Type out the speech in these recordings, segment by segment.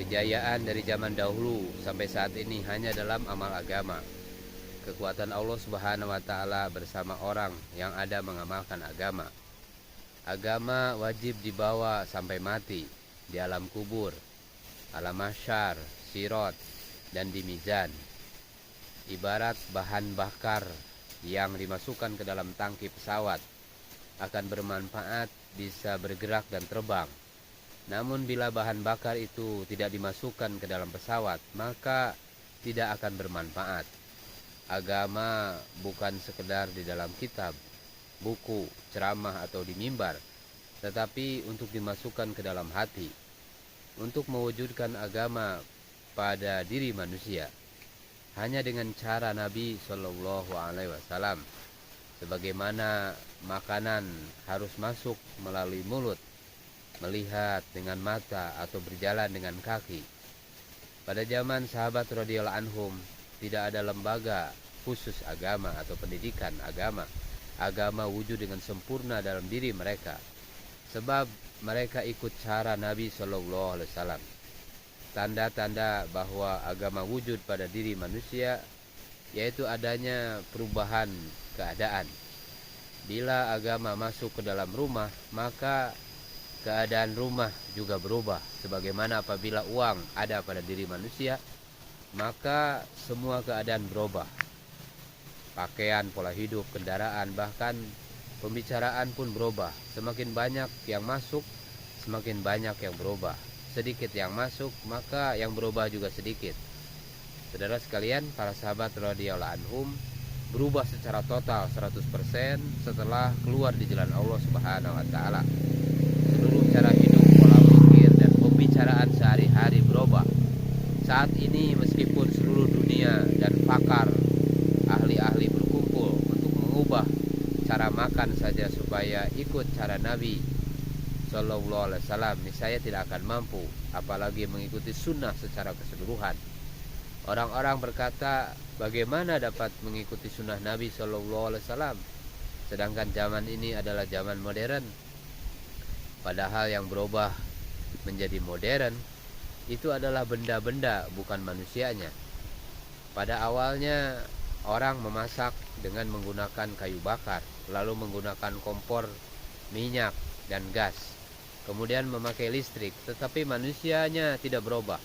Kejayaan dari zaman dahulu sampai saat ini hanya dalam amal agama. Kekuatan Allah Subhanahu wa taala bersama orang yang ada mengamalkan agama. Agama wajib dibawa sampai mati di alam kubur, alam mahsyar, sirat, dan di mizan. Ibarat bahan bakar yang dimasukkan ke dalam tangki pesawat, akan bermanfaat, bisa bergerak dan terbang. Namun bila bahan bakar itu tidak dimasukkan ke dalam pesawat, maka tidak akan bermanfaat. Agama bukan sekedar di dalam kitab, buku, ceramah atau di mimbar, tetapi untuk dimasukkan ke dalam hati, untuk mewujudkan agama pada diri manusia. Hanya dengan cara Nabi Shallallahu Alaihi Wasallam, sebagaimana makanan harus masuk melalui mulut, melihat dengan mata atau berjalan dengan kaki. Pada zaman sahabat radhiyallahu anhum tidak ada lembaga khusus agama atau pendidikan agama. Agama wujud dengan sempurna dalam diri mereka, sebab mereka ikut cara Nabi Shallallahu Alaihi Wasallam. Tanda-tanda bahwa agama wujud pada diri manusia yaitu adanya perubahan keadaan. Bila agama masuk ke dalam rumah, maka keadaan rumah juga berubah. Sebagaimana apabila uang ada pada diri manusia, maka semua keadaan berubah. Pakaian, pola hidup, kendaraan, bahkan pembicaraan pun berubah. Semakin banyak yang masuk, semakin banyak yang berubah. Sedikit yang masuk, maka yang berubah juga sedikit. Saudara sekalian, para sahabat radhiyallahu anhum berubah secara total 100% setelah keluar di jalan Allah Subhanahu wa taala. Seluruh cara hidup, pola pikir, dan pembicaraan sehari-hari berubah. Saat ini meskipun seluruh dunia dan pakar, ahli-ahli berkumpul untuk mengubah cara makan saja supaya ikut cara Nabi Sallallahu Alaihi Wasallam, niscaya tidak akan mampu, apalagi mengikuti sunnah secara keseluruhan. Orang-orang berkata, bagaimana dapat mengikuti sunnah Nabi Sallallahu Alaihi Wasallam, sedangkan zaman ini adalah zaman modern. Padahal yang berubah menjadi modern itu adalah benda-benda, bukan manusianya. Pada awalnya orang memasak dengan menggunakan kayu bakar, lalu menggunakan kompor minyak dan gas, kemudian memakai listrik, tetapi manusianya tidak berubah.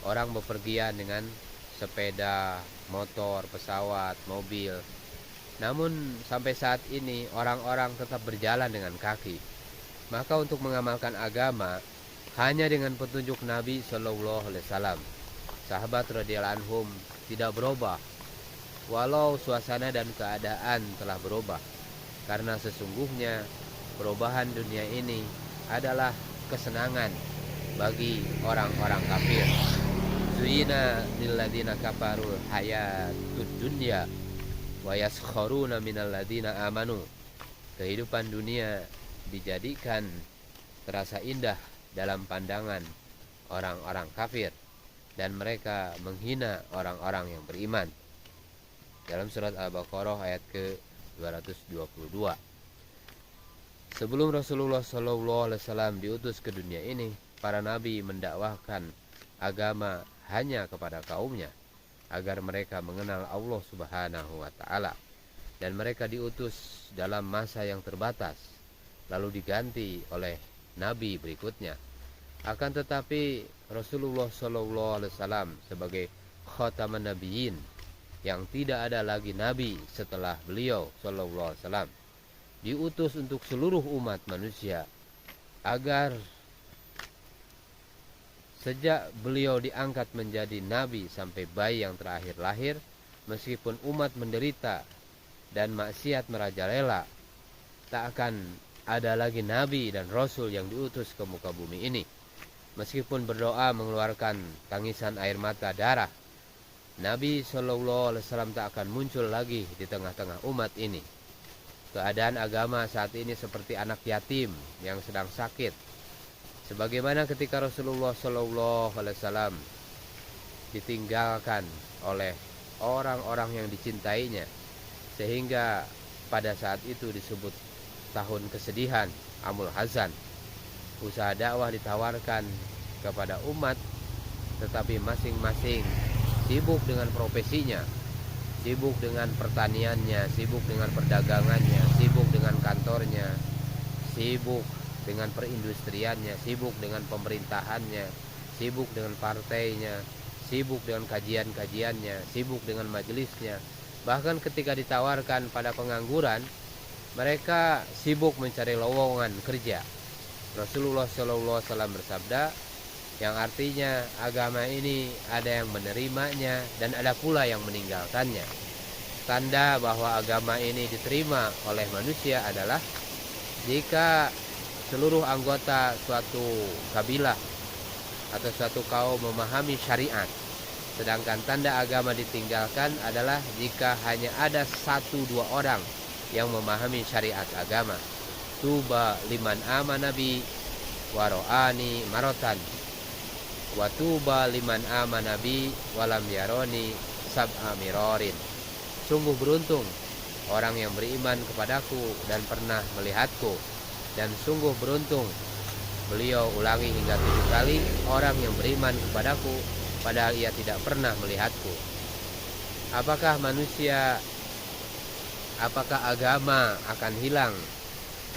Orang bepergian dengan sepeda, motor, pesawat, mobil. Namun sampai saat ini orang-orang tetap berjalan dengan kaki. Maka untuk mengamalkan agama hanya dengan petunjuk Nabi Shallallahu Alaihi Wasallam. Sahabat radhiyallahu anhum tidak berubah, walau suasana dan keadaan telah berubah, karena sesungguhnya perubahan dunia ini adalah kesenangan bagi orang-orang kafir. Zuyina lilladzina kafarul hayatud dunya wa yaskharuna minal ladzina amanu. Kehidupan dunia dijadikan terasa indah dalam pandangan orang-orang kafir, dan mereka menghina orang-orang yang beriman. Dalam surat Al-Baqarah ayat ke-222. Sebelum Rasulullah SAW diutus ke dunia ini, para nabi mendakwahkan agama hanya kepada kaumnya, agar mereka mengenal Allah Subhanahu wa taala. Dan mereka diutus dalam masa yang terbatas, lalu diganti oleh nabi berikutnya. Akan tetapi Rasulullah SAW sebagai khataman nabiyyin, yang tidak ada lagi nabi setelah beliau SAW, diutus untuk seluruh umat manusia, agar sejak beliau diangkat menjadi nabi sampai bayi yang terakhir lahir, meskipun umat menderita dan maksiat merajalela, tak akan ada lagi nabi dan rasul yang diutus ke muka bumi ini. Meskipun berdoa mengeluarkan tangisan air mata darah, Nabi Shallallahu Alaihi Wasallam tak akan muncul lagi di tengah-tengah umat ini. Keadaan agama saat ini seperti anak yatim yang sedang sakit. Sebagaimana ketika Rasulullah Shallallahu Alaihi Wasallam ditinggalkan oleh orang-orang yang dicintainya, sehingga pada saat itu disebut tahun kesedihan, Amul Hazan. Usaha dakwah ditawarkan kepada umat tetapi masing-masing sibuk dengan profesinya, sibuk dengan pertaniannya, sibuk dengan perdagangannya, sibuk dengan kantornya, sibuk dengan perindustriannya, sibuk dengan pemerintahannya, sibuk dengan partainya, sibuk dengan kajian-kajiannya, sibuk dengan majelisnya. Bahkan ketika ditawarkan pada pengangguran, mereka sibuk mencari lowongan kerja. Rasulullah SAW bersabda, yang artinya agama ini ada yang menerimanya dan ada pula yang meninggalkannya. Tanda bahwa agama ini diterima oleh manusia adalah jika seluruh anggota suatu kabilah atau suatu kaum memahami syariat. Sedangkan tanda agama ditinggalkan adalah jika hanya ada 1-2 orang yang memahami syariat agama. Tuba liman amana bi waro'ani marotan, wa tuba liman amana bi walam yaroni sab'a mirorin. Sungguh beruntung orang yang beriman kepadaku dan pernah melihatku, dan sungguh beruntung, beliau ulangi hingga 7 kali, orang yang beriman kepadaku padahal ia tidak pernah melihatku. Apakah agama akan hilang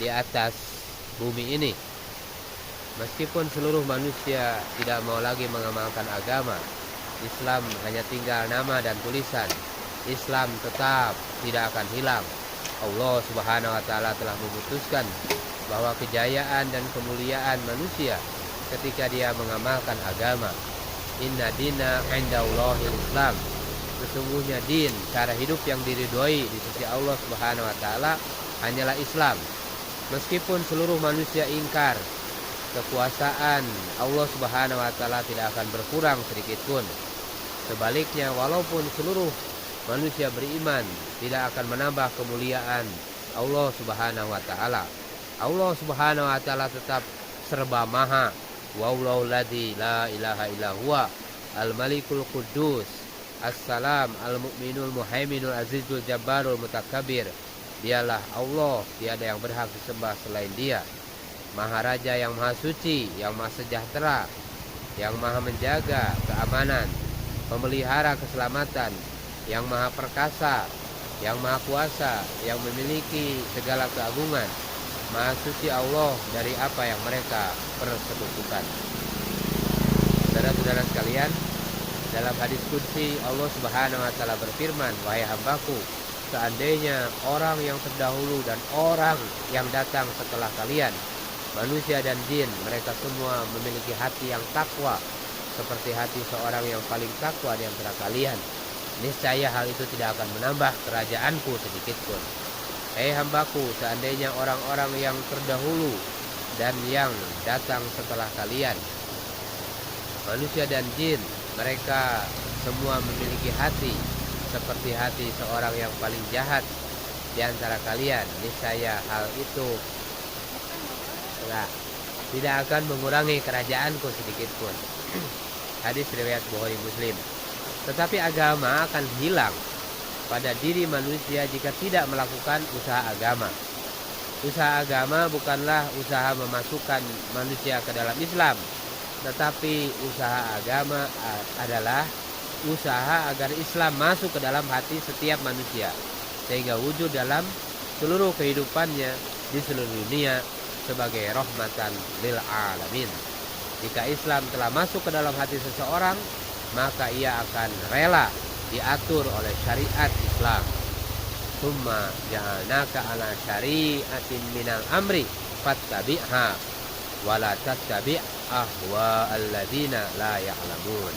di atas bumi ini? Meskipun seluruh manusia tidak mau lagi mengamalkan agama, Islam hanya tinggal nama dan tulisan. Islam tetap tidak akan hilang. Allah Subhanahu wa Ta'ala telah memutuskan bahwa kejayaan dan kemuliaan manusia ketika dia mengamalkan agama. Inna dina indallahil Islam. Sesungguhnya din, cara hidup yang diridhoi di sisi Allah Subhanahu wa Ta'ala hanyalah Islam. Meskipun seluruh manusia ingkar, kekuasaan Allah Subhanahu wa Ta'ala tidak akan berkurang sedikit pun. Sebaliknya, walaupun seluruh manusia beriman, tidak akan menambah kemuliaan Allah Subhanahu wa Ta'ala. Allah Subhanahu wa Ta'ala tetap serba maha. Wallahu ladzi la ilaha illa huwa al-malikul quddus as-salam al-mu'minul muhaiminul azizul jabbarul mutakabbir. Dialah Allah, tiada yang berhak disembah selain Dia. Maharaja yang maha suci, yang maha sejahtera, yang maha menjaga keamanan, pemelihara keselamatan, yang maha perkasa, yang maha kuasa, yang memiliki segala keagungan. Maha suci Allah dari apa yang mereka persekutukan. Saudara-saudara sekalian, dalam hadis qudsi Allah Subhanahu wa Ta'ala berfirman, wahai hambaku, seandainya orang yang terdahulu dan orang yang datang setelah kalian, manusia dan jin, mereka semua memiliki hati yang takwa seperti hati seorang yang paling takwa di antara kalian, niscaya hal itu tidak akan menambah kerajaanku sedikit pun. Hei hambaku, seandainya orang-orang yang terdahulu dan yang datang setelah kalian, manusia dan jin, mereka semua memiliki hati seperti hati seorang yang paling jahat di antara kalian, niscaya hal itu tidak akan mengurangi kerajaanku sedikit pun. Hadis riwayat Bukhari Muslim. Tetapi agama akan hilang pada diri manusia jika tidak melakukan usaha agama. Usaha agama bukanlah usaha memasukkan manusia ke dalam Islam, tetapi usaha agama adalah usaha agar Islam masuk ke dalam hati setiap manusia, sehingga wujud dalam seluruh kehidupannya di seluruh dunia sebagai rahmatan lil alamin. Jika Islam telah masuk ke dalam hati seseorang, maka ia akan rela diatur oleh syariat Islam. Tsumma ja'alnaka ala syari'atin minal amri fattabi'ha wa la tattabi' ahwa alladzina la ya'lamun.